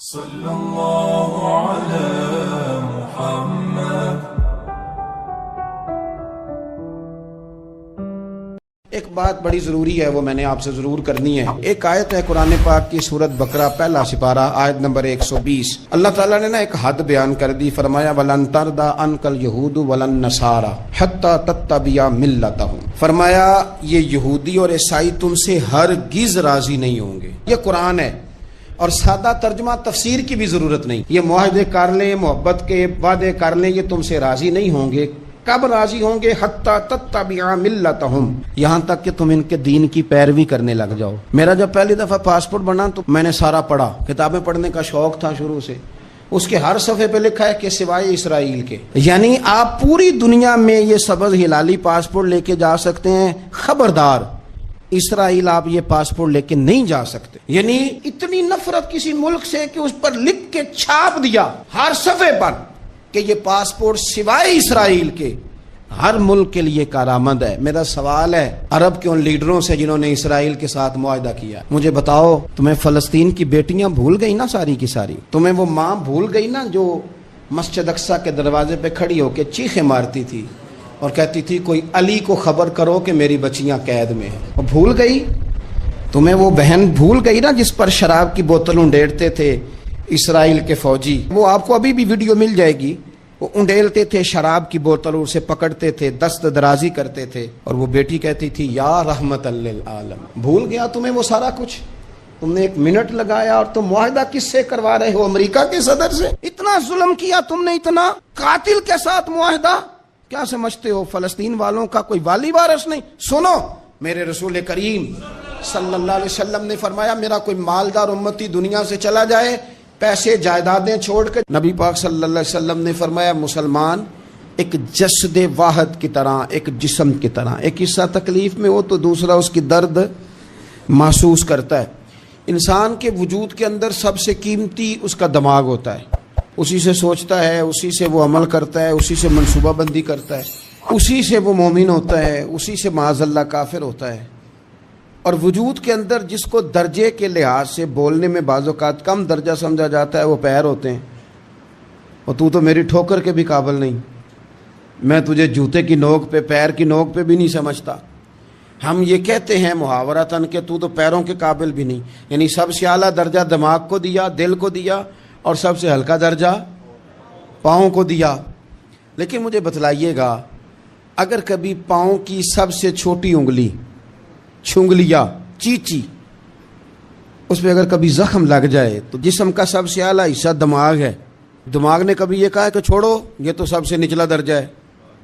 صلی اللہ علی محمد۔ ایک بات بڑی ضروری ہے، وہ میں نے آپ سے ضرور کرنی ہے۔ ایک آیت ہے قرآن پاک کی سورۃ بقرہ پہلا سپارہ آیت نمبر 120۔ اللہ تعالیٰ نے ایک حد بیان کر دی، فرمایا وَلَن تَرْضَىٰ عَنْكَ الْيَهُودُ وَلَا النَّصَارَىٰ حَتَّىٰ تَتَّبِعَ مِلَّتَهُمْ۔ فرمایا یہ یہودی اور عیسائی تم سے ہرگز راضی نہیں ہوں گے۔ یہ قرآن ہے اور سادہ ترجمہ تفسیر کی بھی ضرورت نہیں۔ یہ معاہدے کر لیں، محبت کے وعدے کر لیں، یہ تم سے راضی نہیں ہوں گے۔ کب راضی ہوں گے؟ حتی تتبع ملتہم، یہاں تک کہ تم ان کے دین کی پیروی کرنے لگ جاؤ۔ میرا جب پہلی دفعہ پاسپورٹ بنا تو میں نے سارا پڑھا، کتابیں پڑھنے کا شوق تھا شروع سے۔ اس کے ہر صفحے پہ لکھا ہے کہ سوائے اسرائیل کے، یعنی آپ پوری دنیا میں یہ سبز ہلالی پاسپورٹ لے کے جا سکتے ہیں، خبردار اسرائیل آپ یہ پاسپورٹ لے کے نہیں جا سکتے۔ یعنی اتنی نفرت کسی ملک سے کہ اس پر لکھ کے چھاپ دیا ہر صفحے پر کہ یہ پاسپورٹ سوائے اسرائیل کے ہر ملک کے لیے کارآمد ہے۔ میرا سوال ہے عرب کے ان لیڈروں سے جنہوں نے اسرائیل کے ساتھ معاہدہ کیا، مجھے بتاؤ تمہیں فلسطین کی بیٹیاں بھول گئی نا ساری کی ساری؟ تمہیں وہ ماں بھول گئی نا جو مسجد اقصیٰ کے دروازے پہ کھڑی ہو کے چیخیں مارتی تھی اور کہتی تھی کوئی علی کو خبر کرو کہ میری بچیاں قید میں ہیں؟ وہ بھول گئی؟ تمہیں وہ بہن بھول گئی نا جس پر شراب کی بوتل انڈیڑتے تھے اسرائیل کے فوجی؟ وہ آپ کو ابھی بھی ویڈیو مل جائے گی۔ وہ انڈیلتے تھے شراب کی بوتل، اسے پکڑتے تھے، دست درازی کرتے تھے، اور وہ بیٹی کہتی تھی یا رحمت للعالم۔ بھول گیا تمہیں وہ سارا کچھ؟ تم نے 1 منٹ لگایا اور تم معاہدہ کس سے کروا رہے ہو؟ امریکہ کے صدر سے؟ اتنا ظلم کیا تم نے، اتنا قاتل کے ساتھ معاہدہ؟ کیا سمجھتے ہو فلسطین والوں کا کوئی والی وارث نہیں؟ سنو، میرے رسول کریم صلی اللہ علیہ وسلم نے فرمایا میرا کوئی مالدار امتی دنیا سے چلا جائے، پیسے جائیدادیں چھوڑ کے، نبی پاک صلی اللہ علیہ وسلم نے فرمایا مسلمان ایک جسد واحد کی طرح، ایک جسم کی طرح، ایک حصہ تکلیف میں ہو تو دوسرا اس کی درد محسوس کرتا ہے۔ انسان کے وجود کے اندر سب سے قیمتی اس کا دماغ ہوتا ہے، اسی سے سوچتا ہے، اسی سے وہ عمل کرتا ہے، اسی سے منصوبہ بندی کرتا ہے، اسی سے وہ مومن ہوتا ہے، اسی سے معاذ اللہ کافر ہوتا ہے۔ اور وجود کے اندر جس کو درجے کے لحاظ سے بولنے میں بعض اوقات کم درجہ سمجھا جاتا ہے وہ پیر ہوتے ہیں۔ اور تو میری ٹھوکر کے بھی قابل نہیں، میں تجھے جوتے کی نوک پہ، پیر کی نوک پہ بھی نہیں سمجھتا۔ ہم یہ کہتے ہیں محاورتاً کہ تو پیروں کے قابل بھی نہیں، یعنی سب سے اعلیٰ درجہ دماغ کو دیا، دل کو دیا، اور سب سے ہلکا درجہ پاؤں کو دیا۔ لیکن مجھے بتلائیے گا اگر کبھی پاؤں کی سب سے چھوٹی انگلی، چھنگلیا، چیچی، اس پہ اگر کبھی زخم لگ جائے تو جسم کا سب سے اعلیٰ حصہ دماغ ہے، دماغ نے کبھی یہ کہا ہے کہ چھوڑو یہ تو سب سے نچلا درجہ ہے،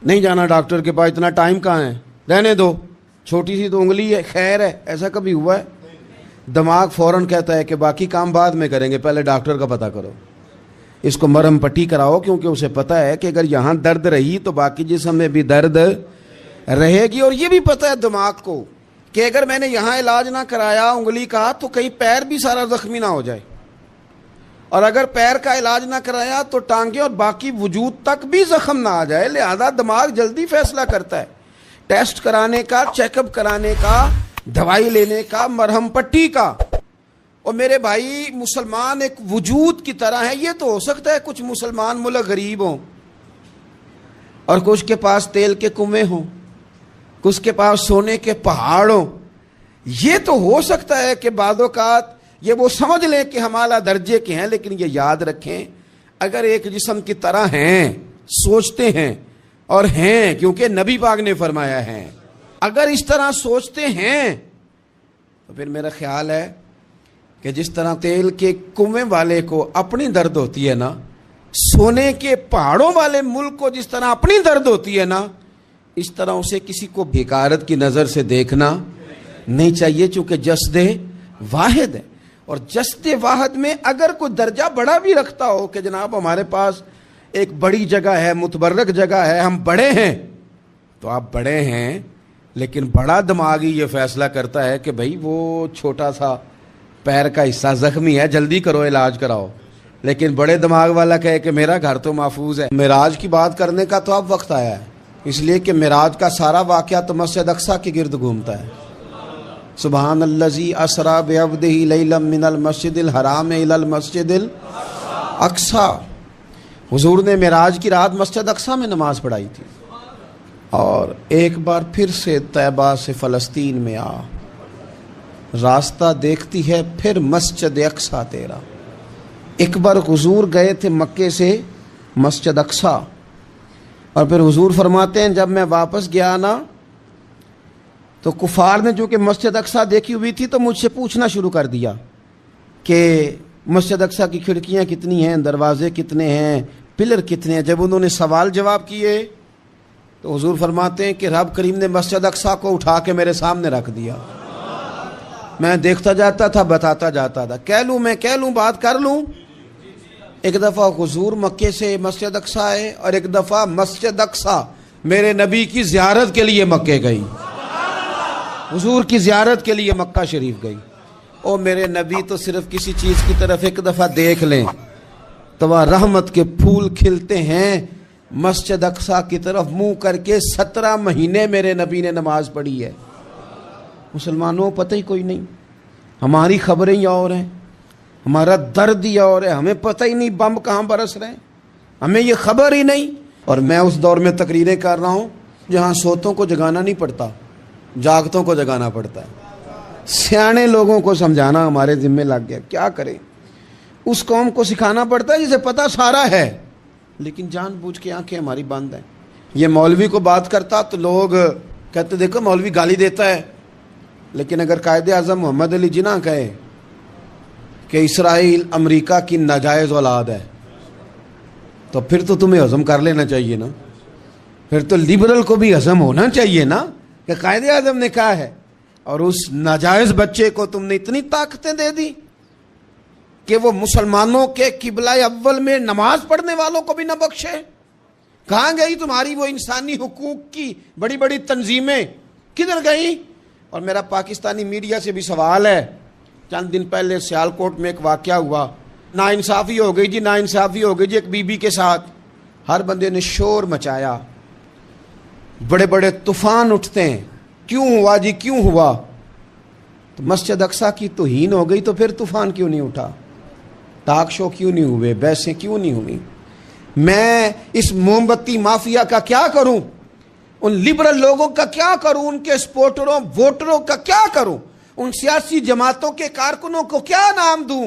نہیں جانا ڈاکٹر کے پاس، اتنا ٹائم کہاں ہے، رہنے دو، چھوٹی سی تو انگلی ہے، خیر ہے؟ ایسا کبھی ہوا ہے؟ دماغ فوراً کہتا ہے کہ باقی کام بعد میں کریں گے، پہلے ڈاکٹر کا پتہ کرو، اس کو مرہم پٹی کراؤ، کیونکہ اسے پتہ ہے کہ اگر یہاں درد رہی تو باقی جسم میں بھی درد رہے گی۔ اور یہ بھی پتہ ہے دماغ کو کہ اگر میں نے یہاں علاج نہ کرایا انگلی کا تو کہیں پیر بھی سارا زخمی نہ ہو جائے، اور اگر پیر کا علاج نہ کرایا تو ٹانگیں اور باقی وجود تک بھی زخم نہ آ جائے۔ لہذا دماغ جلدی فیصلہ کرتا ہے، ٹیسٹ کرانے کا، چیک اپ کرانے کا، دوائی لینے کا، مرہم پٹی کا۔ اور میرے بھائی مسلمان ایک وجود کی طرح ہے، یہ تو ہو سکتا ہے کچھ مسلمان ملک غریب ہوں اور کچھ کے پاس تیل کے کنویں ہوں، کچھ کے پاس سونے کے پہاڑ ہوں، یہ تو ہو سکتا ہے کہ بعض اوقات یہ وہ سمجھ لیں کہ ہم اعلیٰ درجے کے ہیں، لیکن یہ یاد رکھیں اگر ایک جسم کی طرح ہیں، سوچتے ہیں اور ہیں، کیونکہ نبی پاک نے فرمایا ہے، اگر اس طرح سوچتے ہیں تو پھر میرا خیال ہے کہ جس طرح تیل کے کنویں والے کو اپنی درد ہوتی ہے نا، سونے کے پہاڑوں والے ملک کو جس طرح اپنی درد ہوتی ہے نا، اس طرح اسے کسی کو بھیکارت کی نظر سے دیکھنا نہیں چاہیے، چونکہ جسد واحد ہے۔ اور جسد واحد میں اگر کوئی درجہ بڑا بھی رکھتا ہو کہ جناب ہمارے پاس ایک بڑی جگہ ہے، متبرک جگہ ہے، ہم بڑے ہیں، تو آپ بڑے ہیں، لیکن بڑا دماغی یہ فیصلہ کرتا ہے کہ بھائی وہ چھوٹا سا پیر کا حصہ زخمی ہے، جلدی کرو علاج کراؤ، لیکن بڑے دماغ والا کہے کہ میرا گھر تو محفوظ ہے۔ معراج کی بات کرنے کا تو اب وقت آیا ہے، اس لیے کہ معراج کا سارا واقعہ تو مسجد اقصیٰ کے گرد گھومتا ہے۔ سبحان الذی اسری بعبدہ لیلا من المسجد الحرام الی المسجد الاقصی. حضور نے معراج کی رات مسجد اقصی میں نماز پڑھائی تھی. اور ایک بار پھر سے طیبہ سے فلسطین میں آ، راستہ دیکھتی ہے پھر مسجد اقصی تیرا. ایک بار حضور گئے تھے مکے سے مسجد اقصی، اور پھر حضور فرماتے ہیں جب میں واپس گیا نا تو کفار نے جو کہ مسجد اقصی دیکھی ہوئی تھی تو مجھ سے پوچھنا شروع کر دیا کہ مسجد اقصی کی کھڑکیاں کتنی ہیں، دروازے کتنے ہیں، پلر کتنے ہیں. جب انہوں نے سوال جواب کیے تو حضور فرماتے ہیں کہ رب کریم نے مسجد اقصی کو اٹھا کے میرے سامنے رکھ دیا. میں دیکھتا جاتا تھا، بتاتا جاتا تھا. کہہ لوں بات کر لوں. ایک دفعہ حضور مکے سے مسجد اقصی آئے اور ایک دفعہ مسجد اقصی میرے نبی کی زیارت کے لیے مکے گئی. حضور کی زیارت کے لیے مکہ شریف گئی. او میرے نبی تو صرف کسی چیز کی طرف ایک دفعہ دیکھ لیں تو وہاں رحمت کے پھول کھلتے ہیں. مسجد اقصی کی طرف منہ کر کے 17 مہینے میرے نبی نے نماز پڑھی ہے. مسلمانوں پتہ ہی کوئی نہیں، ہماری خبریں ہی اور ہیں، ہمارا درد ہی اور ہے. ہمیں پتہ ہی نہیں بم کہاں برس رہے ہیں، ہمیں یہ خبر ہی نہیں. اور میں اس دور میں تقریریں کر رہا ہوں جہاں سوتوں کو جگانا نہیں پڑتا، جاگتوں کو جگانا پڑتا ہے. سیانے لوگوں کو سمجھانا ہمارے ذمہ لگ گیا. کیا کریں؟ اس قوم کو سکھانا پڑتا ہے جسے پتہ سارا ہے لیکن جان بوجھ کے آنکھیں ہماری بند ہیں. یہ مولوی کو بات کرتا تو لوگ کہتے دیکھو مولوی گالی دیتا ہے، لیکن اگر قائد اعظم محمد علی جناح کہے کہ اسرائیل امریکہ کی ناجائز اولاد ہے تو پھر تو تمہیں ہضم کر لینا چاہیے نا. پھر تو لبرل کو بھی ہضم ہونا چاہیے نا کہ قائد اعظم نے کہا ہے. اور اس ناجائز بچے کو تم نے اتنی طاقتیں دے دی کہ وہ مسلمانوں کے قبلہ اول میں نماز پڑھنے والوں کو بھی نہ بخشے. کہاں گئی تمہاری وہ انسانی حقوق کی بڑی بڑی تنظیمیں، کدھر گئی؟ اور میرا پاکستانی میڈیا سے بھی سوال ہے. چند دن پہلے سیالکوٹ میں ایک واقعہ ہوا، ناانصافی ہو گئی جی، ناانصافی ہو گئی جی ایک بی بی کے ساتھ. ہر بندے نے شور مچایا، بڑے بڑے طوفان اٹھتے ہیں. کیوں ہوا جی، کیوں ہوا؟ تو مسجد اقصی کی توہین ہو گئی تو پھر طوفان کیوں نہیں اٹھا؟ ٹاک شو کیوں نہیں ہوئے؟ بحثیں کیوں نہیں ہوئی؟ میں اس موم بتی مافیا کا کیا کروں؟ ان لبرل لوگوں کا کیا کروں؟ ان کے سپورٹروں ووٹروں کا کیا کروں؟ ان سیاسی جماعتوں کے کارکنوں کو کیا نام دوں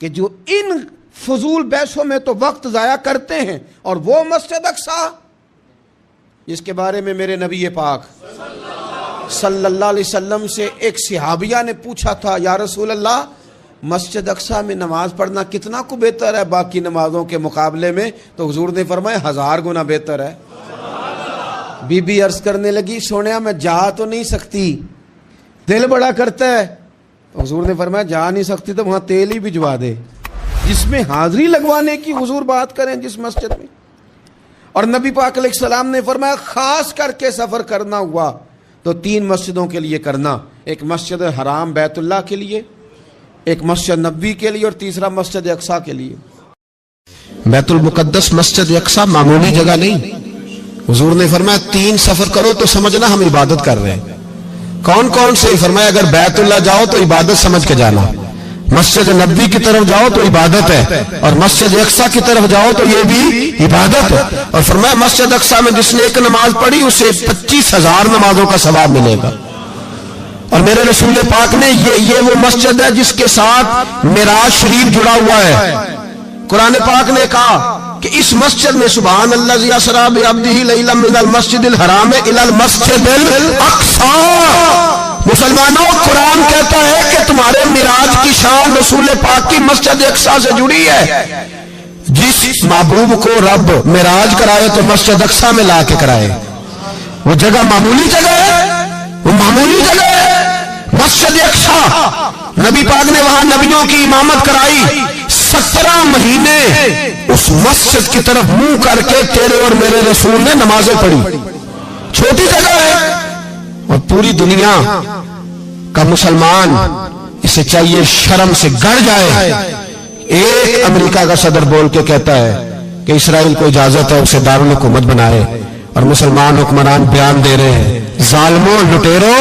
کہ جو ان فضول بحثوں میں تو وقت ضائع کرتے ہیں؟ اور وہ مسجد اقصی جس کے بارے میں میرے نبی پاک صلی اللہ علیہ وسلم سے ایک صحابیہ نے پوچھا تھا، یا رسول اللہ مسجد اقصی میں نماز پڑھنا کتنا کو بہتر ہے باقی نمازوں کے مقابلے میں؟ تو حضور نے فرمایا 1000 گنا بہتر ہے. بی بی عرض کرنے لگی سونیا میں جا تو نہیں سکتی، دل بڑا کرتا ہے. تو حضور نے فرمایا جا نہیں سکتی تو وہاں تیل ہی بھجوا دے. جس میں حاضری لگوانے کی حضور بات کریں جس مسجد میں. اور نبی پاک علیہ السلام نے فرمایا خاص کر کے سفر کرنا ہوا تو 3 مسجدوں کے لیے کرنا، ایک مسجد حرام بیت اللہ کے لیے، ایک مسجد نبوی کے لیے، اور تیسرا مسجد اقصی کے لیے. بیت المقدس مسجد اقصی معمولی جگہ نہیں. حضور نے فرمایا 3 سفر کرو تو سمجھنا ہم عبادت کر رہے ہیں. کون کون سے؟ فرمایا اگر بیت اللہ جاؤ تو عبادت سمجھ کے جانا، مسجد نبوی کی طرف جاؤ تو عبادت ہے، اور مسجد اقصی کی طرف جاؤ تو یہ بھی عبادت ہے. اور فرمایا مسجد اقصی میں جس نے ایک نماز پڑھی اسے 25,000 نمازوں کا ثواب ملے گا. اور میرے رسول پاک نے یہ وہ مسجد ہے جس کے ساتھ معراج شریف جڑا ہوا ہے. قرآن پاک نے کہا کہ اس مسجد میں سبحان الذی اسری بعبدہ لیلا من المسجد الحرام الی المسجد الاقصی. مسلمانوں قرآن کہتا ہے کہ تمہارے معراج کی شان رسول پاک کی مسجد اقصی سے جڑی ہے. جس محبوب کو رب معراج کرائے تو مسجد اقصی میں لا کے کرائے. وہ جگہ معمولی جگہ ہے، وہ معمولی جگہ ہے. مسجد اقصی نبی پاک نے وہاں نبیوں کی امامت کرائی. 17 مہینے اس مسجد کی طرف منہ کر کے تیرے اور میرے رسول نے نمازیں پڑھی. چھوٹی جگہ ہے اور پوری دنیا کا مسلمان اسے چاہیے شرم سے گڑ جائے. ایک امریکہ کا صدر بول کے کہتا ہے کہ اسرائیل کو اجازت ہے اسے دارالحکومت بنائے، اور مسلمان حکمران بیان دے رہے ہیں ظالموں لٹیروں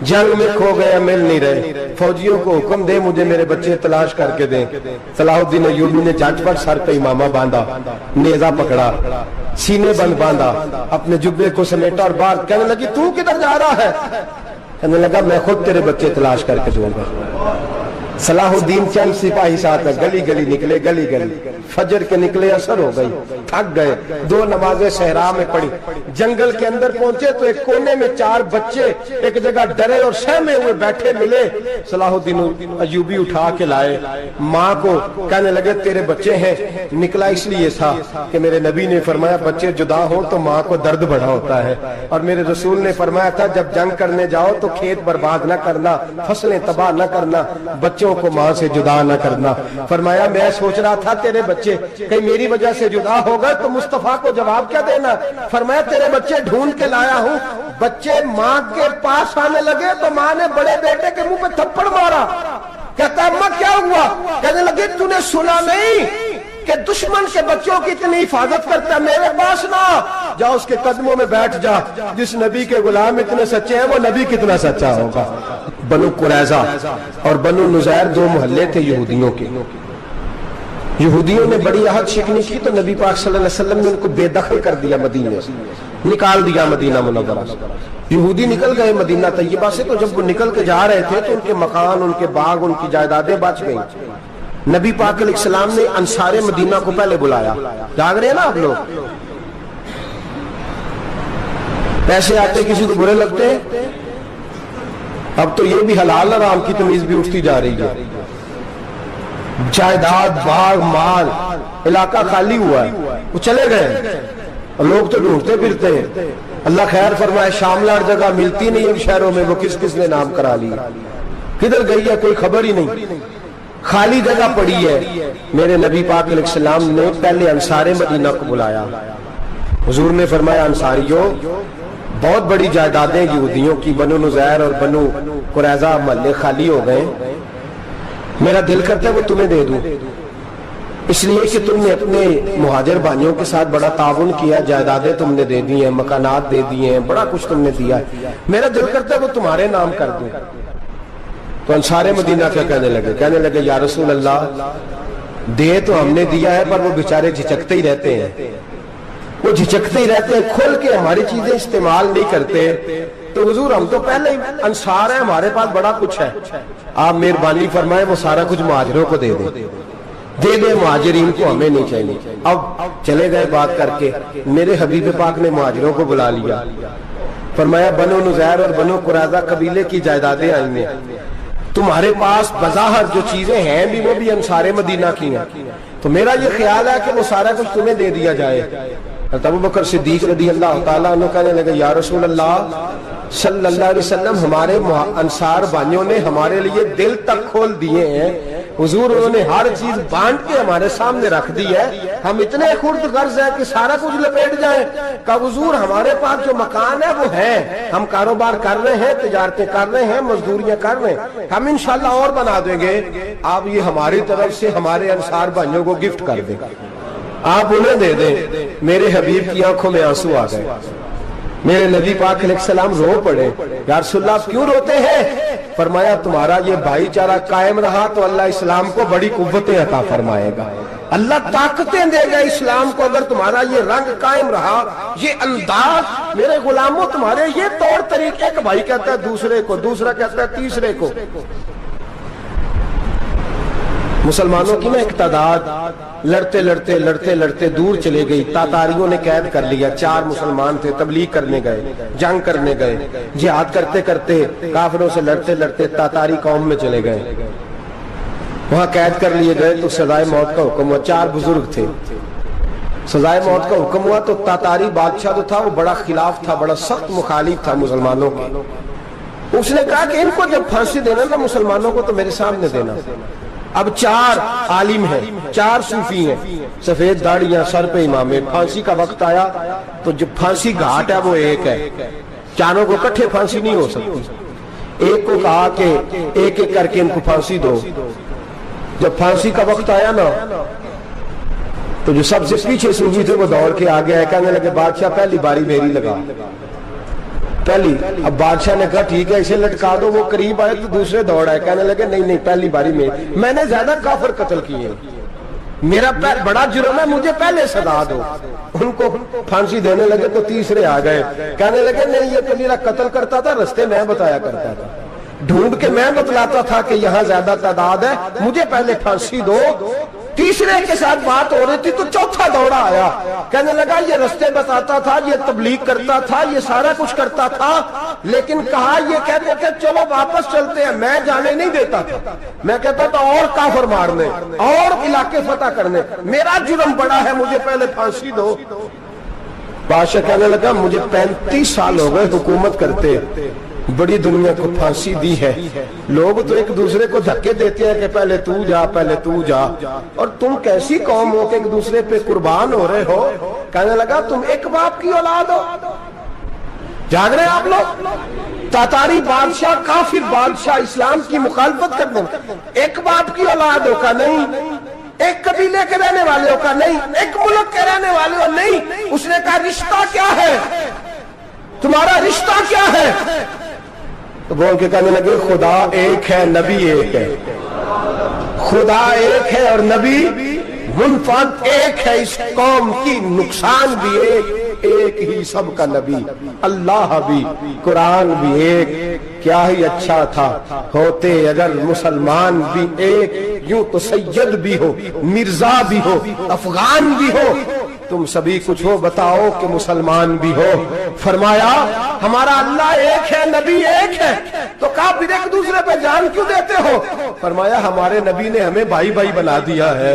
جنگ میں کھو گیا مل نہیں رہے، فوجیوں کو حکم دے مجھے میرے بچے تلاش کر کے دیں۔ صلاح الدین ایوبی نے جھٹ پٹ سر پہ امامہ باندھا، نیزہ پکڑا، سینے بند باندھا، اپنے جبے کو سمیٹا اور باہر کہنے لگی تو کدھر جا رہا ہے؟ کہنے لگا میں خود تیرے بچے تلاش کر کے دوں گا۔ صلاح الدین چند سپاہی ساتھ گلی گلی نکلے، گلی گلی فجر کے نکلے، اثر ہو گئی، تھک گئے، 2 نمازیں صحرا میں پڑھی، جنگل کے اندر پہنچے تو ایک کونے میں 4 بچے ایک جگہ ڈرے اور سہمے ہوئے بیٹھے ملے۔ صلاح الدین ایوبی اٹھا کے لائے، ماں کو کہنے لگے تیرے بچے ہیں۔ نکلا اس لیے تھا کہ میرے نبی نے فرمایا بچے جدا ہوں تو ماں کو درد بڑا ہوتا ہے، اور میرے رسول نے فرمایا تھا جب جنگ کرنے جاؤ تو کھیت برباد نہ کرنا، فصلیں تباہ نہ کرنا، بچوں کو ماں سے جدا نہ کرنا۔ فرمایا میں سوچ رہا تھا تیرے بچے کہیں میری وجہ سے جدا ہو گئے تو مصطفیٰ کو جواب کیا دینا؟ فرمایا تیرے بچے ڈھونڈ کے لایا ہوں۔ بچے ماں کے پاس آنے لگے تو ماں نے بڑے بیٹے کے منہ پہ تھپڑ مارا، کہتا اماں کیا ہوا؟ کہنے لگے تو نے سنا نہیں کہ دشمن کے بچوں کی اتنی حفاظت کرتا ہے؟ میرے پاس نہ جا، اس کے قدموں میں بیٹھ جا، جس نبی کے غلام اتنے سچے ہیں وہ نبی کتنا سچا ہوگا۔ بنو قریظہ اور بنو نذیر 2 محلے تھے یہودیوں کے۔ یہودیوں نے بڑی عہد شکنی کی تو نبی پاک صلی اللہ علیہ وسلم نے ان کو بے دخل کر دیا، مدینے سے نکال دیا، مدینہ منورہ سے۔ یہودی نکل گئے مدینہ طیبہ سے، تو جب وہ نکل کے جا رہے تھے تو ان کے مکان، ان کے باغ، ان کی جائیدادیں بچ گئیں۔ نبی پاک علیہ السلام نے انصار مدینہ کو پہلے بلایا، جاگ رہے ہیں نا آپ لوگ؟ پیسے آتے کسی کو برے لگتے ہیں؟ اب تو یہ بھی حلال حرام کی تمیز بھی اٹھتی جا رہی ہے۔ جائیداد، باغ، مال، علاقہ خالی ہوا ہے، وہ چلے گئے، لوگ تو ڈھونڈتے پھرتے ہیں۔ اللہ خیر فرمائے، شاملہ جگہ ملتی نہیں ان شہروں میں، وہ کس کس نے نام کرا لیا، کدھر گئی ہے کوئی خبر ہی نہیں، خالی جگہ پڑی ہے۔ میرے نبی پاک علیہ السلام نے پہلے انصار مدینہ کو بلایا، حضور نے فرمایا انصاریوں بہت بڑی جائیدادیں یہودیوں کی، بنو نذیر اور بنو قریظہ محلے خالی ہو گئے، میرا دل کرتا ہے وہ تمہیں دے دوں، اس لیے کہ تم نے اپنے مہاجر بھائیوں کے ساتھ بڑا تعاون کیا، جائیدادیں تم نے دے دی ہیں، مکانات دے دیے ہیں، بڑا کچھ تم نے دیا ہے، میرا دل کرتا ہے وہ تمہارے نام کر دوں۔ تو انصار مدینہ کیا کہنے لگے یا رسول اللہ دے تو ہم نے دیا ہے پر وہ بیچارے جھچکتے ہی رہتے ہیں، وہ جھچکتے ہی رہتے ہیں، کھول کے ہماری چیزیں استعمال نہیں کرتے۔ تو حضور ہم تو پہلے ہی انصار ہیں، ہمارے پاس بڑا کچھ ہے، آپ مہربانی فرمائیں وہ سارا کچھ مہاجروں کو دے دے مہاجرین کو، ہمیں نہیں چاہیے۔ اب چلے گئے بات کر کے، میرے حبیب پاک نے مہاجروں کو بلا لیا، فرمایا بنو نذیر اور بنو قریظہ قبیلے کی جائیدادیں آئی ہیں، تمہارے پاس بظاہر جو چیزیں ہیں بھی وہ بھی انصار مدینہ کی ہیں، تو میرا یہ خیال ہے کہ وہ سارا کچھ تمہیں دے دیا جائے۔ ابو بکر صدیق رضی اللہ تعالیٰ عنہ کہنے لگے یا رسول اللہ صلی اللہ علیہ وسلم ہمارے انصار بھائیوں نے ہمارے لیے دل تک کھول دیے ہیں، حضور انہوں نے ہر چیز بانٹ کے ہمارے سامنے رکھ دی ہے، ہم اتنے خرد غرض ہیں کہ سارا کچھ لپیٹ جائیں۔ کہا حضور ہمارے پاس جو مکان ہے وہ ہے، ہم کاروبار کر رہے ہیں، تجارتیں کر رہے ہیں، مزدوریاں کر رہے ہیں، ہم انشاءاللہ اور بنا دیں گے، آپ یہ ہماری طرف سے ہمارے انصار بھائیوں کو گفٹ کر دیں، آپ انہیں دے دیں۔ میرے حبیب کی آنکھوں میں آنسو آ گئے، میرے نبی پاک علیہ السلام رو پڑے، یا رسول اللہ آپ کیوں روتے ہیں؟ فرمایا تمہارا یہ بھائی چارہ قائم رہا تو اللہ اسلام کو بڑی قوتیں عطا فرمائے گا، اللہ طاقتیں دے گا اسلام کو، اگر تمہارا یہ رنگ قائم رہا، یہ انداز، میرے غلاموں تمہارے یہ طور طریقے، ایک بھائی کہتا ہے دوسرے کو، دوسرا کہتا ہے تیسرے کو۔ مسلمانوں کی نا ایک تعداد لڑتے لڑتے لڑتے لڑتے دور چلے گئی، تاتاریوں نے قید کر لیا، 4 مسلمان تھے، تبلیغ کرنے گئے، جنگ کرنے گئے، جہاد کرتے کرتے کافروں سے لڑتے لڑتے تاتاری قوم میں چلے گئے، وہاں قید کر لیے گئے تو سزائے موت کا حکم ہوا، 4 بزرگ تھے، سزائے موت کا حکم ہوا تو تاتاری بادشاہ جو تھا وہ بڑا خلاف تھا، بڑا سخت مخالف تھا مسلمانوں کے، اس نے کہا کہ ان کو جب پھانسی دینا نا مسلمانوں کو تو میرے سامنے دینا۔ اب 4 عالم ہیں، 4 صوفی ہیں، سفید داڑیاں، سر پہ امامے، پھانسی کا وقت آیا تو جو پھانسی گھاٹ ہے وہ ایک ہے، چاروں کو اکٹھے پھانسی نہیں ہو سکتی، ایک کو کہا کہ ایک ایک کر کے ان کو پھانسی دو۔ جب پھانسی کا وقت آیا نا تو جو سب سے پیچھے صوفی تھے وہ دوڑ کے آگے آئے، کہنے لگے بادشاہ پہلی باری میری لگا۔ پہلی. اب بادشاہ نے کہا ٹھیک ہے اسے لٹکا دو. وہ قریب آئے تو دوسرے دوڑ آئے, کہنے لگے نہیں نہیں پہلی باری میں نے زیادہ کافر قتل کیے, میرا بڑا جرم ہے, مجھے پہلے سزا دو. ان کو پھانسی دینے لگے تو تیسرے آ گئے, کہنے لگے نہیں یہ تو میرا قتل کرتا تھا, رستے میں بتایا کرتا تھا, ڈھونڈ کے میں بتلاتا تھا کہ یہاں زیادہ تعداد ہے, مجھے پہلے پھانسی دو. تیسرے کے ساتھ بات ہو رہی تھی تو چوتھا دوڑا آیا, کہنے لگا یہ رستے بتاتا تھا, یہ تبلیغ کرتا تھا, یہ سارا کچھ کرتا تھا, لیکن کہا یہ کہتے تھے چلو واپس چلتے ہیں, میں جانے نہیں دیتا تھا, میں کہتا تھا اور کافر مارنے اور علاقے فتح کرنے, میرا جرم بڑا ہے, مجھے پہلے پھانسی دو. بادشاہ کہنے لگا مجھے 35 سال ہو گئے حکومت کرتے, بڑی دنیا کو پھانسی دی ہے, لوگ تو ایک دوسرے کو دھکے دیتے ہیں کہ پہلے تو جا پہلے تو جا, اور تم کیسی قوم ہو کہ ایک دوسرے پہ قربان ہو رہے ہو. کہنے لگا تم ایک باپ کی اولاد ہو. جاگ رہے آپ لوگ, تاتاری بادشاہ کافر بادشاہ اسلام کی مخالفت کرتے ہیں, ایک باپ کی اولاد ہو کا نہیں, ایک قبیلے کے رہنے والے ہو کا نہیں, ایک ملک کے رہنے والے ہو نہیں. اس نے کہا رشتہ کیا ہے, تمہارا رشتہ کیا ہے؟ تو بول کے کہنے لگے خدا ایک ہے نبی ایک ہے, خدا ایک ہے اور نبی منفرد ایک ہے, اس قوم کی نقصان بھی ایک ہی سب کا نبی, اللہ بھی قرآن بھی ایک. کیا ہی اچھا تھا ہوتے اگر مسلمان بھی ایک, یوں تو سید بھی ہو مرزا بھی ہو افغان بھی ہو, تم سبھی کچھ ہو بتاؤ کہ مسلمان بھی ہو. فرمایا ہمارا اللہ ایک ہے نبی ایک ہے, تو کہا پھر ایک دوسرے پہ جان کیوں دیتے ہو؟ فرمایا ہمارے نبی نے ہمیں بھائی بھائی بنا دیا ہے,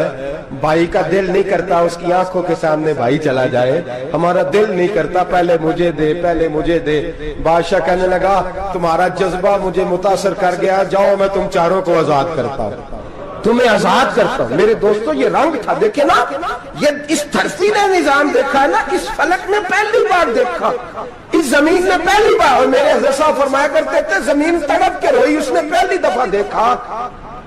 بھائی کا دل نہیں کرتا اس کی آنکھوں کے سامنے بھائی چلا جائے, ہمارا دل نہیں کرتا پہلے مجھے دے پہلے مجھے دے. بادشاہ کہنے لگا تمہارا جذبہ مجھے متاثر کر گیا, جاؤ میں تم چاروں کو آزاد کرتا ہوں, تمہیں آزاد کرتا ہوں. میرے دوستو یہ رنگ تھا, دیکھیں نا, یہ اس دھرتی نے نظام دیکھا ہے نا, اس فلک نے پہلی بار دیکھا, اس زمین نے پہلی بار, اور میرے حضرت صاحب فرمایا کرتے تھے زمین تڑپ کے روئی, اس نے پہلی دفعہ دیکھا.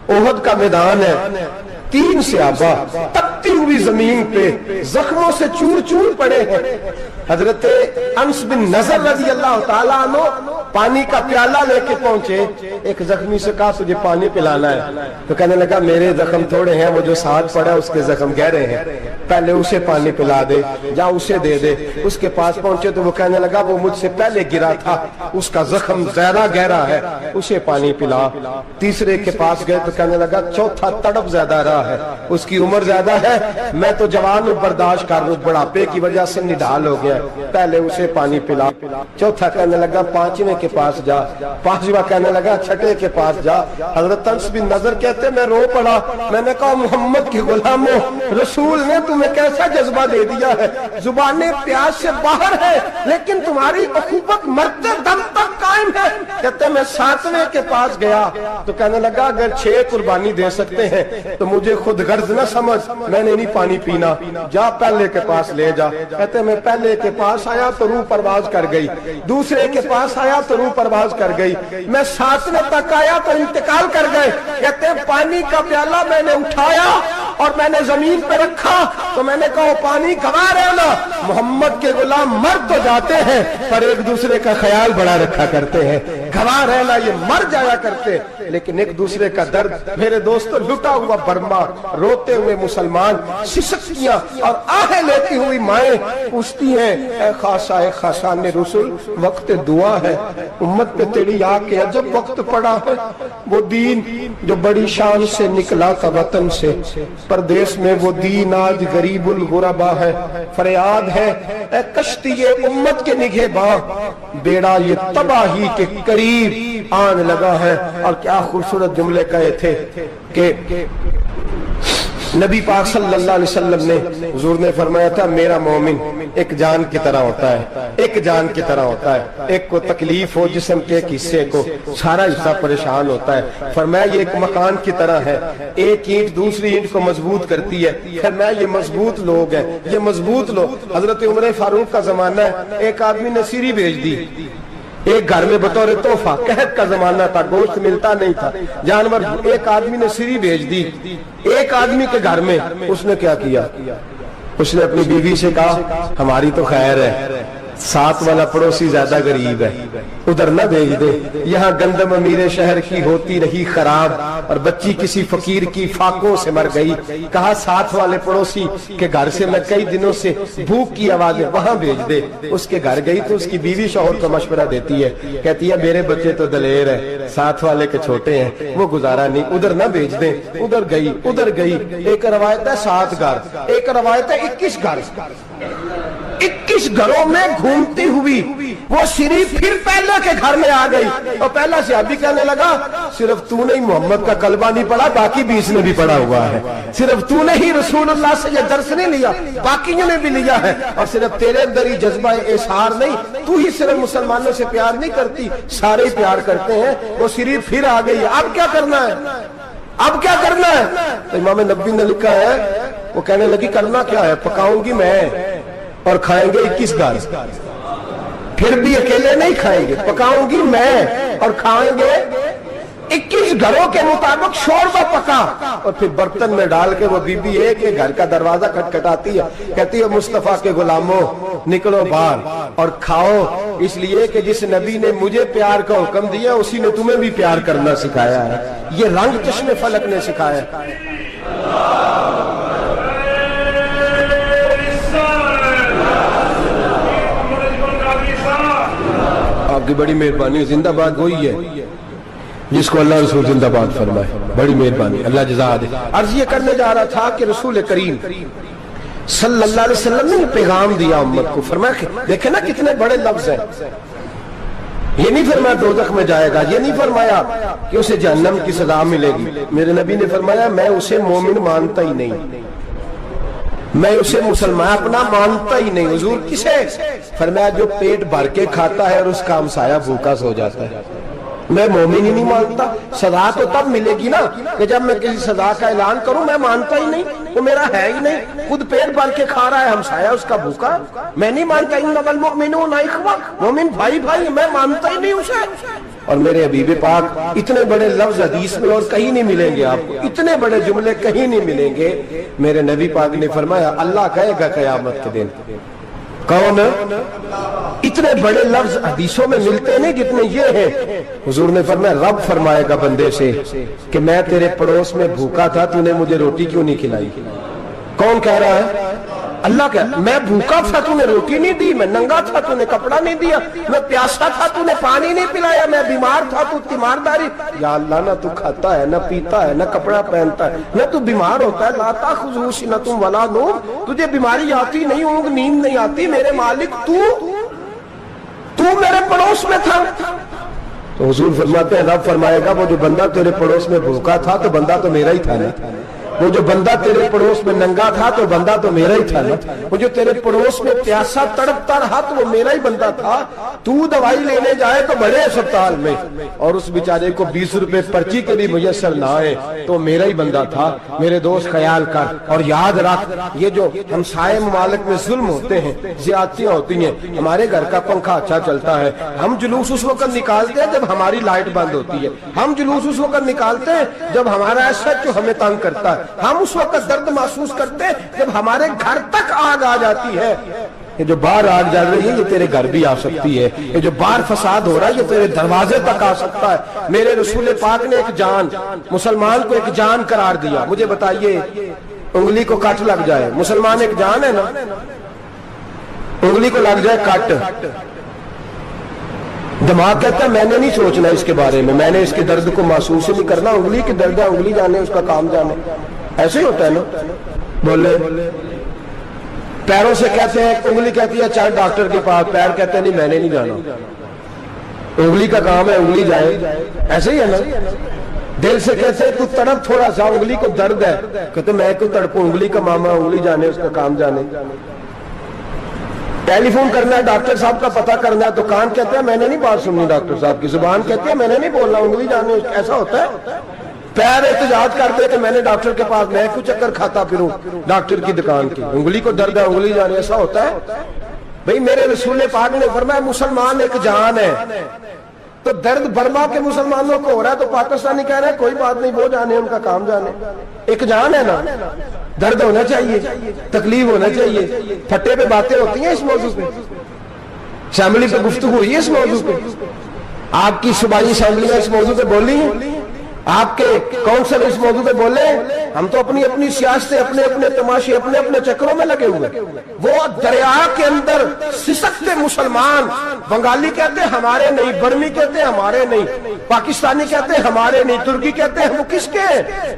احد کا میدان ہے, 3 صحابہ تپتی ہوئی زمین پہ زخموں سے چور چور پڑے ہیں. حضرت انس بن نضر رضی اللہ تعالیٰ عنہ پانی کا پیالہ لے کے پہنچے, ایک زخمی سے کہا تجھے پانی پلانا ہے, تو کہنے لگا میرے زخم تھوڑے ہیں, وہ جو ساتھ پڑا اس کے زخم گہرے ہیں, پہلے اسے پانی پلا دے, جا اسے دے دے. اس کے پاس پہنچے تو وہ کہنے لگا وہ مجھ سے پہلے گرا تھا, اس کا زخم زیادہ گہرا ہے, اسے پانی پلا. تیسرے کے پاس گئے تو کہنے لگا چوتھا تڑپ زیادہ رہا ہے, اس کی عمر زیادہ ہے, میں تو جوان ہوں برداشت کر لوں, بڑھاپے کی وجہ سے نڈال ہو گیا, پہلے اسے پانی پلا. چوتھا کہنے لگا 5ویں کے پاس جا, 5واں کہنے لگا 6 کے پاس جا. حضرت انس بن نضر کہتے میں رو پڑا, میں نے کہا محمد کے غلاموں, رسول نے تمہیں کیسا جذبہ دے دیا ہے, زبانیں پیاس سے باہر ہے لیکن تمہاری اخوت مرتے دم تک قائم ہے. کہتے میں 7ویں کے پاس گیا تو کہنے لگا اگر 6 قربانی دے سکتے ہیں تو مجھے خود غرض نہ سمجھ, میں نے نہیں پانی پینا, جا پہلے کے پاس لے جا. کہتے میں پہلے کے پاس آیا تو روح پرواز کر گئی, دوسرے کے پاس آیا تو روح پرواز کر گئی, میں 7ویں تک آیا تو انتقال کر گئے. کہتے ہیں پانی کا پیالہ میں نے اٹھایا اور میں نے زمین پہ رکھا تو میں نے کہا پانی گوا رہنا, محمد کے غلام مر تو جاتے ہیں پر ایک دوسرے کا خیال بڑا رکھا کرتے ہیں, گوا رہنا یہ مر جایا کرتے لیکن ایک دوسرے کا درد. میرے دوستو لٹا ہوا برما, روتے ہوئے مسلمان, سسکیاں اور آہیں لیتی ہوئی مائیں پوچھتی ہیں اے خاصا اے خاصان رسول, وقت دعا ہے, امت پہ تیری آ کے عجب وقت پڑا ہے. وہ دین جو بڑی شان سے نکلا تھا وطن سے, پردیس میں وہ دین آج غریب الغربا ہے. فریاد ہے اے کشتی امت کے نگہباں, بیڑا یہ تباہی کے قریب آن لگا ہے. اور کیا خوبصورت جملے کہے تھے کہ نبی پاک صلی اللہ علیہ وسلم نے, حضور نے فرمایا تھا میرا مومن ایک جان کی طرح ہوتا ہے, ایک جان کی طرح ہوتا ہے, ایک کو تکلیف ہو جسم کے ایک حصے کو سارا حصہ پریشان ہوتا ہے. فرمایا یہ ایک مکان کی طرح ہے, ایک اینٹ دوسری اینٹ کو مضبوط کرتی ہے. فرمایا یہ مضبوط لوگ ہیں, یہ مضبوط لوگ. حضرت عمر فاروق کا زمانہ ہے, ایک آدمی نے سیری بھیج دی ایک گھر میں بطور تحفہ, قحط کا زمانہ تھا, گوشت ملتا نہیں تھا, جانور. ایک آدمی نے سیری بھیج دی ایک آدمی کے گھر میں. اس نے کیا کیا, اس نے اپنی بیوی سے کہا ہماری تو خیر ہے, ساتھ والا پڑوسی زیادہ غریب ہے، ادھر نہ بھیج دے، یہاں گندم امیر شہر کی ہوتی رہی خراب اور بچی کسی فقیر کی فاقوں سے مر گئی، کہا ساتھ والے پڑوسی کے گھر سے میں کئی دنوں سے بھوک کی آوازیں، وہاں بھیج دے۔ اس کے گھر گئی تو اس کی بیوی شوہر کو مشورہ دیتی ہے، کہتی ہے میرے بچے تو دلیر ہے، ساتھ والے کے چھوٹے ہیں، وہ گزارا نہیں، ادھر نہ بھیج دیں۔ ادھر گئی۔ ایک روایت ہے 7 گھر، ایک روایت ہے 21 گھر، 21 گھروں میں گھومتی ہوئی وہ شریف پھر پہلے کے گھر میں آ گئی، اور پہلا صحابی کہنے لگا صرف تو نے محمد کا کلمہ نہیں پڑھا، باقی 20 نے بھی پڑھا ہوا ہے، صرف تو نے ہی رسول اللہ سے یہ درس نہیں لیا، باقیوں نے بھی لیا ہے، اور صرف تیرے اندر ہی جذبہ اظہار نہیں، تو ہی صرف مسلمانوں سے پیار نہیں کرتی، سارے پیار کرتے ہیں۔ وہ شریف پھر آ گئی، اب کیا کرنا ہے؟ اب کیا کرنا ہے؟ تو امام نبوی نے لکھا ہے، وہ کہنے لگی کرنا کیا ہے؟ پکاؤں گی میں اور کھائیں گے 21 گھر، پھر بھی اکیلے نہیں کھائیں گے، پکاؤں گی میں اور کھائیں گے 21 گھروں کے مطابق شوربہ پکا، اور پھر برتن میں ڈال کے وہ بی بی ایک ایک گھر کا دروازہ کھٹکھٹاتی ہے، کہتی ہے مصطفیٰ کے غلاموں نکلو باہر اور کھاؤ، اس لیے کہ جس نبی نے مجھے پیار کا حکم دیا اسی نے تمہیں بھی پیار کرنا سکھایا ہے، یہ رنگ چشم فلک نے سکھایا ہے۔ آپ کی بڑی مہربانی، زندہ باد وہی ہے جس کو اللہ رسول زندہ باد فرمائے، بڑی مہربانی، اللہ جزا دے۔ عرض یہ کرنے جا رہا تھا کہ رسول کریم صلی اللہ علیہ وسلم نے پیغام دیا امت کو، فرمایا کہ دیکھیں نا کتنے بڑے لفظ ہیں، یہ نہیں فرمایا دوزخ میں جائے گا، یہ نہیں فرمایا کہ اسے جہنم کی سزا ملے گی، میرے نبی نے فرمایا میں اسے مومن مانتا ہی نہیں، میں اسے مسلمان اپنا مانتا ہی نہیں۔ حضور کسے؟ فرمایا جو پیٹ بھر کے کھاتا ہے اور اس کا ہمسایہ بھوکا سو جاتا ہے، میں مومن ہی نہیں مانتا۔ سزا تو تب ملے گی نا کہ جب میں کسی سزا کا اعلان کروں، میں مانتا ہی نہیں، وہ میرا ہے ہی نہیں، خود پیٹ بھر کے کھا رہا ہے، ہمسایہ اس کا بھوکا، میں نہیں مانتا۔ انما المؤمنون اخوہ، مومن بھائی بھائی، میں مانتا ہی نہیں اسے۔ اور میرے حبیب پاک اتنے بڑے لفظ حدیث میں اور کہیں نہیں ملیں گے، آپ کو اتنے بڑے جملے کہیں نہیں ملیں گے۔ میرے نبی پاک نے فرمایا اللہ کہے گا قیامت کے دن، کون؟ اتنے بڑے لفظ حدیثوں میں ملتے نہیں جتنے یہ ہیں۔ حضور نے فرمایا رب فرمائے گا بندے سے کہ میں تیرے پڑوس میں بھوکا تھا، تو نے مجھے روٹی کیوں نہیں کھلائی؟ کون کہہ رہا ہے؟ اللہ کہہ، میں بھوکا تھا تو نے روٹی نہیں دی، میں ننگا تھا تو نے کپڑا نہیں دیا، میں پیاسا تھا تو نے پانی نہیں پلایا، میں بیمار تھا تو تیمارداری۔ یا اللہ نہ تو کھاتا ہے، نہ پیتا ہے، نہ کپڑا پہنتا ہے، نہ تو بیمار ہوتا ہے، لا تاخذہ سنۃ ولا نوم، تجھے بیماری آتی نہیں، اونگ نیند نہیں آتی، میرے مالک تو میرے پڑوس میں تھا۔ تو حضور فرماتے ہیں رب فرمائے گا وہ جو بندہ تیرے پڑوس میں بھوکا تھا تو بندہ تو میرا ہی تھا نا، وہ جو بندہ تیرے پڑوس میں ننگا تھا تو بندہ تو میرا ہی تھا نا، وہ جو تیرے پڑوس میں پیاسا تڑپتا رہا تو وہ میرا ہی بندہ تھا، تو دوائی لینے جائے تو بڑے اسپتال میں اور اس بیچارے کو 20 روپے پرچی کے بھی میسر نہ آئے تو میرا ہی بندہ تھا۔ میرے دوست خیال کر اور یاد رکھ، یہ جو ہمسائے ممالک میں ظلم ہوتے ہیں، زیادتیاں ہوتی ہیں، ہمارے گھر کا پنکھا اچھا چلتا ہے، ہم جلوس اس وقت نکالتے ہیں جب ہماری لائٹ بند ہوتی ہے، ہم جلوس اس وقت نکالتے ہیں جب ہمارا ایسا جو ہمیں تنگ کرتا ہے، ہم اس وقت درد محسوس کرتے ہیں جب ہمارے گھر تک آگ آ جاتی ہے۔ یہ جو باہر آگ جل رہی ہے یہ تیرے گھر بھی آ سکتی ہے، یہ جو باہر فساد ہو رہا ہے یہ تیرے دروازے تک آ سکتا ہے۔ میرے رسول پاک نے ایک جان، مسلمان کو ایک جان قرار دیا۔ مجھے بتائیے انگلی کو کٹ لگ جائے، مسلمان ایک جان ہے نا، انگلی کو لگ جائے کٹ، دماغ کہتا ہے میں نے نہیں سوچنا اس کے بارے میں نے اس کے درد کو محسوس ہی نہیں کرنا، انگلی کی درد ہے، انگلی جانے اس کا کام جانے، ایسے ہی ہوتا ہے نا۔ بولے پیروں سے کہتے ہیں، انگلی کہتی ہے چل ڈاکٹر کے پاس، پیر کہتے ہیں نہیں میں نے نہیں جانا، انگلی کا کام ہے انگلی جائے، ایسے ہی ہے نا۔ دل سے کہتے ہیں تو تڑپ تھوڑا سا، انگلی کو درد ہے، کہتے میں کیوں تڑپوں، انگلی کا ماما، انگلی جانے اس کا کام جانے۔ ٹیلی فون کرنا ہے ڈاکٹر صاحب کا پتہ کرنا ہے تو کان کہتے ہیں میں نے نہیں بات سننی ڈاکٹر صاحب کی، زبان کہتی ہے میں نے نہیں بولنا، انگلی جانے، ایسا ہوتا ہے۔ پیر احتجاج کرتے کہ میں نے ڈاکٹر کے پاس، میں کیوں چکر کھاتا پھروں ڈاکٹر کی دکان کی، انگلی کو درد ہے انگلی جانے، ایسا ہوتا ہے بھئی۔ میرے رسول پاک نے فرمایا مسلمان ایک جان ہے، تو درد برما کے مسلمانوں کو ہو رہا ہے تو پاکستانی کہہ رہے ہیں کوئی بات نہیں، وہ جانے ان کا کام جانے، ایک جان ہے نا، درد ہونا چاہیے، تکلیف ہونا چاہیے، پھٹے پہ باتیں ہوتی ہیں اس موضوع پہ، اسمبلی پہ گفتگو ہوئی ہے اس موضوع پہ؟ آپ کی صوبائی اسمبلیاں اس موضوع پہ بولی ہیں؟ آپ کے کونسل اس موضوع پہ بولے؟ ہم تو اپنی اپنی سیاستیں، اپنے اپنے تماشے، اپنے اپنے چکروں میں لگے ہوئے. وہ دریا کے اندر سسکتے مسلمان، بنگالی کہتے ہیں ہمارے نہیں، برمی کہتے ہیں ہمارے نہیں، پاکستانی کہتے ہیں ہمارے نہیں، ترکی کہتے ہیں، وہ کس کے ہیں؟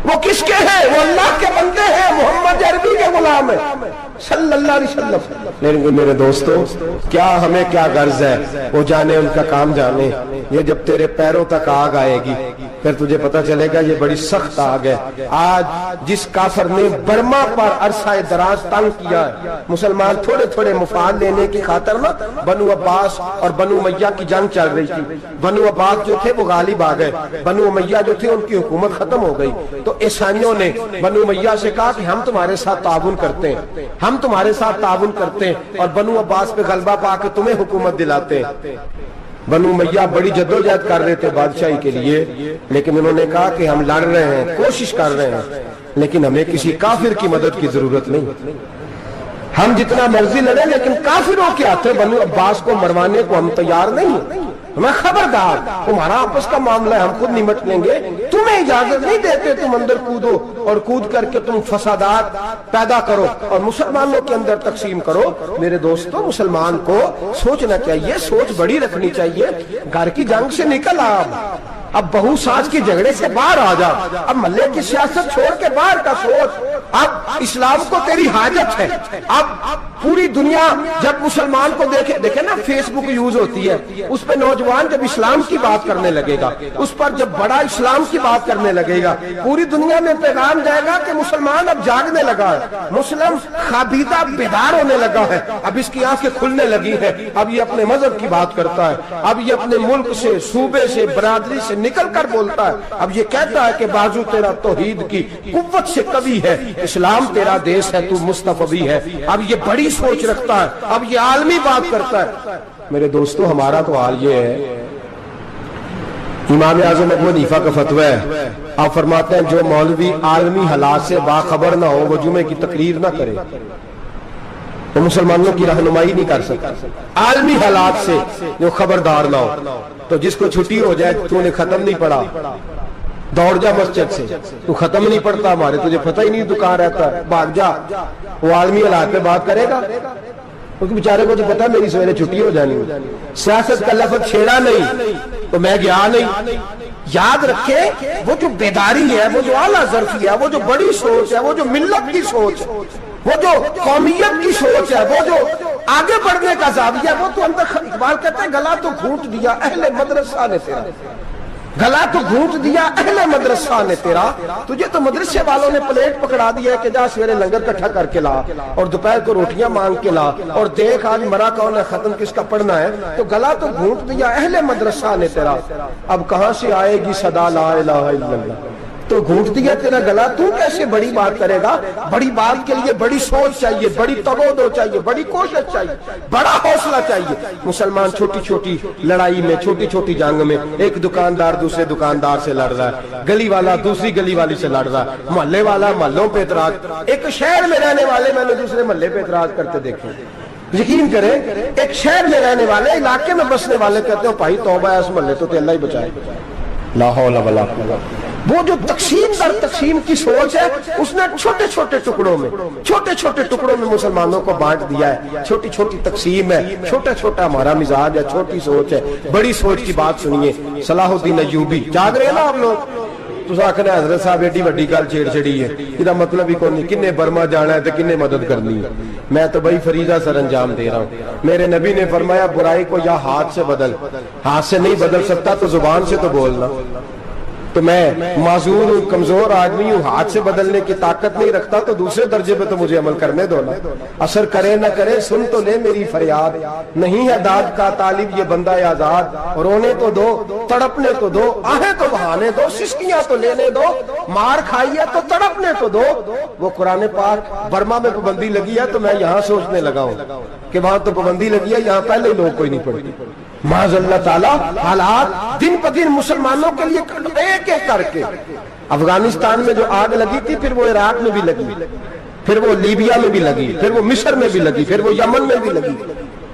وہ کس کے ہیں؟ وہ اللہ کے بندے ہیں، محمد عربی کے غلام ہیں صلی اللہ علیہ وسلم. لیکن میرے دوستو، کیا ہمیں کیا غرض ہے؟ وہ جانے، ان کا کام جانے. یہ جب تیرے پیروں تک آگ آئے گی پھر تجھے پتا چلے گا یہ بڑی سخت آگ ہے. آج جس کافر نے برما پر عرصہ دراز تنگ کیا ہے، مسلمان تھوڑے تھوڑے مفاد لینے کی خاطر نا، بنو عباس اور بنو امیہ کی جنگ چل رہی تھی. بنو عباس جو تھے وہ غالب آ گئے، بنو امیہ جو تھے ان کی حکومت ختم ہو گئی. تو عیسائیوں نے بنو امیہ سے کہا کہ ہم تمہارے ساتھ تعاون کرتے ہیں، ہم تمہارے ساتھ تعاون کرتے ہیں اور بنو عباس پہ غلبہ پا کے تمہیں حکومت دلاتے ہیں. بنو امیہ بڑی جدوجہد کر رہے تھے بادشاہی کے لیے، لیکن انہوں نے کہا کہ ہم لڑ رہے ہیں، کوشش کر رہے ہیں، لیکن ہمیں کسی کافر کی مدد کی ضرورت نہیں. ہم جتنا مرضی لڑیں لیکن کافروں کے ہاتھ بنو عباس کو مروانے کو ہم تیار نہیں. ہمیں خبردار، تمہارا آپس کا معاملہ ہے، ہم خود نمٹ لیں گے، تمہیں اجازت نہیں دیتے تم اندر کودو اور کود کر کے تم فسادات پیدا کرو اور مسلمانوں کے اندر تقسیم کرو. میرے دوستو، مسلمان کو سوچنا چاہیے، سوچ بڑی رکھنی چاہیے. گھر کی جنگ سے نکل اب بہو ساس کے جھگڑے سے باہر آ جا، اب محلے کی سیاست چھوڑ کے باہر کا سوچ. اب اسلام کو تیری حاجت ہے. اب پوری دنیا جب مسلمان کو دیکھے نا، فیس بک یوز ہوتی ہے، اس پہ نوجوان جب اسلام کی بات کرنے لگے گا، اس پر جب بڑا اسلام کی بات کرنے لگے گا، پوری دنیا میں پیغام جائے گا کہ مسلمان اب جاگنے لگا ہے، مسلم خابیدہ بیدار ہونے لگا ہے، اب اس کی آنکھیں کھلنے لگی ہیں، اب یہ اپنے مذہب کی بات کرتا ہے، اب یہ اپنے ملک سے، صوبے سے، برادری سے نکل کر بولتا ہے. اب یہ کہتا ہے کہ بازو تیرا توحید کی قوت سے قوی ہے، اسلام تیرا دیس ہے، تو مصطفی ہے. اب یہ بڑی سوچ رکھتا ہے، اب یہ عالمی بات کرتا ہے. میرے دوستو، ہمارا تو حال یہ ہے. امام اعظم ابو حنیفہ کا فتویٰ ہے، آپ فرماتے ہیں جو مولوی عالمی حالات سے باخبر نہ ہو، وہ جمعے کی تقریر نہ کرے، وہ مسلمانوں کی رہنمائی نہیں کر سکتا. عالمی حالات سے جو خبردار نہ ہو، تو جس کو چھٹی ہو جائے، تو نے ختم نہیں پڑھا، دوڑ جا مسجد سے، تو ختم نہیں پڑھتا ہمارے، تجھے پتہ ہی نہیں تو کہاں رہتا ہے، بھاگ جا. وہ عالمی حالات پہ بات کرے گا، کیونکہ بیچارے کو تو پتا میری سویرے چھٹی ہو جانی. سیاست کا لفظ چھیڑا نہیں تو میں گیا نہیں. یاد رکھے، وہ جو بیداری ہے، وہ جو اعلیٰ ظرفی ہے، وہ جو بڑی سوچ ہے، وہ جو ملت کی سوچ ہے، وہ جو قومیت کی سوچ ہے، وہ جو آگے بڑھنے کا زاویہ ہے، وہ تو اندر. اقبال کہتے ہیں گلا تو گھونٹ دیا اہل مدرسہ نے تیرا، گلا تو گھونٹ دیا اہل مدرسہ نے تیرا. تجھے تو مدرسے والوں نے پلیٹ پکڑا دیا ہے کہ جا سویرے لنگر کٹھا کر کے لا اور دوپہر کو روٹیاں مانگ کے لا اور دیکھ آج مرا کون ہے، ختم کس کا پڑھنا ہے. تو گلا تو گھونٹ دیا اہل مدرسہ نے تیرا، اب کہاں سے آئے گی صدا لا الہ الا اللہ. تو گھونٹ دیا تیرا گلا، تو کیسے بڑی بات کرے گا؟ بڑی بات کے لیے بڑی سوچ چاہیے، بڑی تبودو چاہیے، بڑی کوشش چاہیے، بڑا حوصلہ چاہیے. مسلمان چھوٹی چھوٹی لڑائی میں، چھوٹی چھوٹی جنگ میں، ایک دکاندار دوسرے دکاندار سے لڑ رہا ہے، گلی والا دوسری گلی والی سے لڑ رہا ہے، محلے والا محلوں پہ اعتراض. ایک شہر میں رہنے والے میں نے دوسرے محلے پہ اعتراض کرتے دیکھے. یقین کریں، ایک شہر میں رہنے والے، علاقے میں بسنے والے کہتے ہیں بھائی توبہ ہے، اس محلے تو اللہ ہی بچائے. لا حول ولا قوت. وہ جو تقسیم در تقسیم کی سوچ ہے، اس نے چھوٹے چھوٹے ٹکڑوں میں مسلمانوں کو بانٹ دیا ہے. چھوٹی چھوٹی تقسیم ہے، چھوٹا چھوٹا ہمارا مزاج ہے، چھوٹی سوچ ہے. بڑی سوچ کی بات سنیے. صلاح الدین ایوبی، جاگ رہے نا آپ لوگ؟ تو آخر حضرت صاحب ایڈی وڈی گل چھیڑ چھڑی ہے، یہ مطلب ہی کون نہیں. کنے برما جانا ہے تو کنے مدد کرنی ہے. میں تو بھائی فریضہ سر انجام دے رہا ہوں. میرے نبی نے فرمایا برائی کو یا ہاتھ سے بدل، ہاتھ سے نہیں بدل سکتا تو زبان سے تو بولنا. تو میں معذور ہوں، کمزور آدمی ہوں، ہاتھ سے بدلنے کی طاقت نہیں رکھتا، تو دوسرے درجے پہ تو مجھے عمل کرنے دو نا. اثر کرے نہ کرے سن تو لے میری فریاد، نہیں ہے داد کا طالب یہ بندہ آزاد. رونے تو دو، تڑپنے تو دو، آہیں تو بہانے دو، سسکیاں تو لینے دو، مار کھائیے تو تڑپنے تو دو. وہ قرآن پاک برما میں پابندی لگی ہے تو میں یہاں سوچنے لگا ہوں کہ وہاں تو پابندی لگی ہے، یہاں پہلے ہی لوگ کوئی نہیں پڑھتی. معاذ اللہ تعالیٰ حالات دن پہ دن مسلمانوں کے لیے ایک ایک کر کے. افغانستان میں جو آگ لگی تھی، پھر وہ عراق میں بھی لگی، پھر وہ لیبیا میں بھی لگی، پھر وہ مصر میں بھی لگی، پھر وہ یمن میں بھی لگی.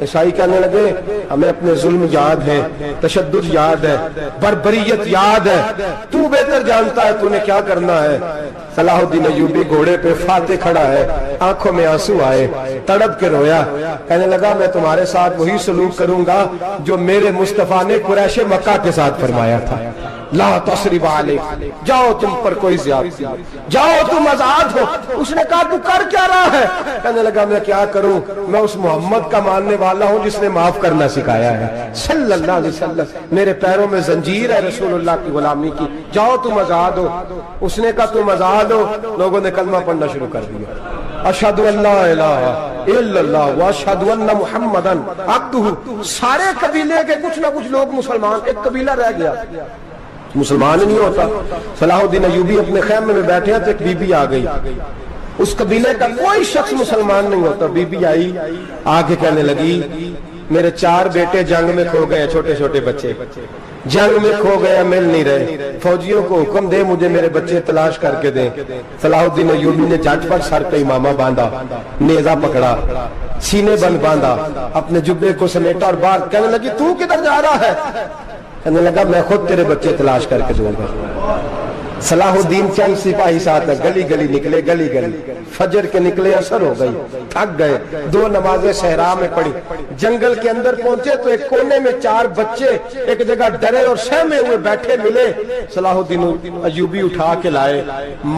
عیسائی کہنے لگے ہمیں اپنے ظلم یاد ہے، تشدد یاد ہے، بربریت یاد ہے، تو بہتر جانتا ہے تو نے کیا کرنا ہے۔ صلاح الدین ایوبی گھوڑے پہ فاتح کھڑا ہے، آنکھوں میں آنسو آئے، تڑپ کے رویا، کہنے لگا میں تمہارے ساتھ وہی سلوک کروں گا جو میرے مصطفیٰ نے قریش مکہ کے ساتھ فرمایا تھا، لا تصریب علیک، جاؤ تم پر کوئی زیادتی، جاؤ تم آزاد ہو۔ اس نے کہا تو کر کیا رہا ہے؟ کہنے لگا میں کیا کروں، میں اس محمد کا ماننے والا ہوں جس نے معاف کرنا سکھایا ہے صلی اللہ علیہ وسلم، میرے پیروں میں زنجیر ہے رسول اللہ کی غلامی کی، جاؤ تم آزاد ہو۔ اس نے کہا تم آزاد ہو، لوگوں نے کلمہ پڑھنا شروع کر دیا، اشہد ان لا الہ الا اللہ واشہد ان محمدن عبدہ۔ سارے قبیلے کے کچھ نہ کچھ لوگ مسلمان، ایک قبیلہ رہ گیا مسلمان نہیں ہوتا۔ صلاح الدین ایوبی اپنے خیمے میں بیٹھے ہیں تو ایک بی بی آ گئی، اس قبیلے کا کوئی شخص مسلمان نہیں ہوتا۔ بی بی آئی، آگے کہنے لگی میرے 4 بیٹے جنگ میں کھو گئے، چھوٹے چھوٹے بچے جنگ میں کھو گئے، مل نہیں رہے، فوجیوں کو حکم دے مجھے میرے بچے تلاش کر کے دیں۔ صلاح الدین ایوبی نے جٹ پر سر پہ امامہ باندھا، نیزہ پکڑا، سینے بند باندھا، اپنے جبے کو سمیٹا اور باہر کہنے لگی تو کدھر جا رہا ہے؟ کہنے لگا میں خود تیرے بچے تلاش کر کے دوں گا۔ صلاح الدین چند سپاہی ساتھ گلی گلی نکلے، گلی گلی فجر کے نکلے، اثر ہو گئی، تھک گئے، 2 نمازیں صحرا میں پڑھی، جنگل کے اندر پہنچے تو ایک کونے میں 4 بچے ایک جگہ ڈرے اور سہمے ہوئے بیٹھے ملے۔ صلاح الدین ایوبی اٹھا کے لائے،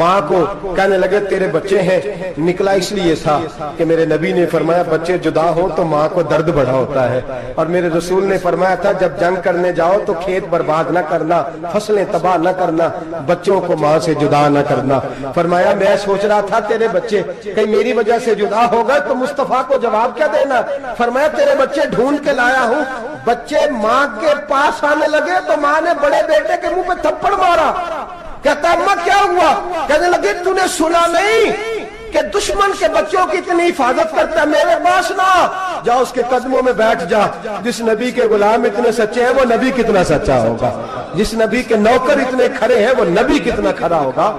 ماں کو کہنے لگے تیرے بچے ہیں۔ نکلا اس لیے تھا کہ میرے نبی نے فرمایا بچے جدا ہو تو ماں کو درد بڑا ہوتا ہے، اور میرے رسول نے فرمایا تھا جب جنگ کرنے جاؤ تو کھیت برباد نہ کرنا، فصلیں تباہ نہ کرنا، بچوں کو ماں سے جدا نہ کرنا۔ فرمایا میں سوچ رہا تھا تیرے بچے کہیں میری وجہ سے جدا ہو گئے تو مصطفیٰ کو جواب کیا دینا۔ فرمایا تیرے بچے ڈھونڈ کے لایا ہوں۔ بچے ماں کے پاس آنے لگے تو ماں نے بڑے بیٹے کے منہ پہ تھپڑ مارا، کہتا اماں کیا ہوا؟ کہنے لگے تو نے سنا نہیں کہ دشمن کے بچوں کی اتنی حفاظت کرتا ہے، میرے پاس نہ جا، اس کے قدموں میں بیٹھ جا۔ جس نبی کے غلام اتنے سچے ہیں وہ نبی کتنا سچا ہوگا، جس نبی کے نوکر اتنے کھڑے ہیں وہ نبی کتنا کھڑا ہوگا،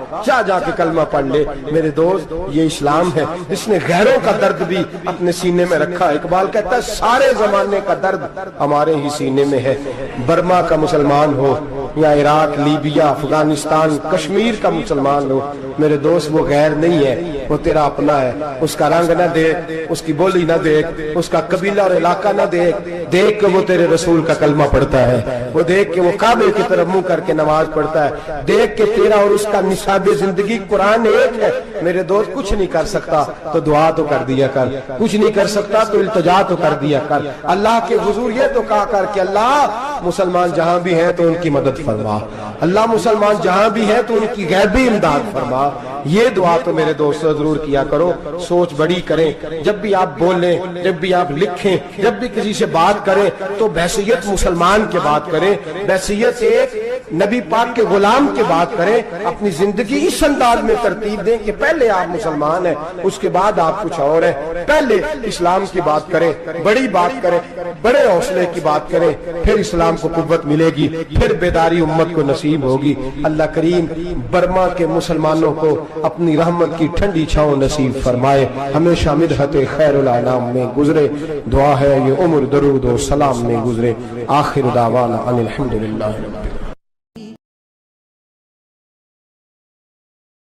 جا کے کلمہ پڑھ لے۔ میرے دوست یہ اسلام ہے جس نے غیروں کا درد بھی اپنے سینے میں رکھا۔ اقبال کہتا ہے سارے زمانے کا درد ہمارے ہی سینے میں ہے، برما کا مسلمان ہو یا عراق، لیبیا، افغانستان، کشمیر کا مسلمان ہو، میرے دوست وہ غیر نہیں ہے، وہ تیرا اپنا ہے۔ اس کا رنگ نہ دیکھ، اس کی بولی نہ دیکھ، اس کا قبیلہ اور علاقہ نہ دیکھ، دیکھ کہ وہ تیرے رسول کا کلمہ پڑھتا ہے، وہ دیکھ کہ وہ کعبے کی طرف منہ کر کے نماز پڑھتا ہے، دیکھ کہ تیرا اور اس کا نصاب زندگی قرآن ایک ہے۔ میرے دوست کچھ نہیں کر سکتا تو دعا تو کر دیا کر، کچھ نہیں کر سکتا تو التجا تو کر دیا کر۔ اللہ کے حضور یہ تو کہا کر کہ اللہ مسلمان جہاں بھی ہیں تو ان کی مدد فرما، اللہ مسلمان جہاں بھی ہیں تو ان کی غیبی امداد فرما۔ یہ دعا تو میرے دوستو ضرور کیا کرو، سوچ بڑی کریں، جب بھی آپ بولیں، جب بھی آپ لکھیں، جب بھی کسی سے بات کریں تو بحیثیت مسلمان کے بات کریں، بحیثیت ایک نبی پاک کے غلام کے بات کریں، اپنی زندگی اس انداز میں ترتیب دیں کہ پہلے آپ مسلمان ہیں، اس کے بعد آپ کچھ اور ہیں، پہلے اسلام کی بات کریں، بڑی بات کریں، بڑے حوصلے کی بات کریں، پھر اسلام کو قوت ملے گی، پھر بیداری امت کو نصیب ہوگی۔ اللہ کریم برما کے مسلمانوں کو اپنی رحمت کی ٹھنڈی چھاؤں نصیب فرمائے، ہمیشہ مدحت خیر الانام میں گزرے۔ دعا ہے یہ عمر درود و سلام میں گزرے۔ آخر دعوانا ان الحمدللہ۔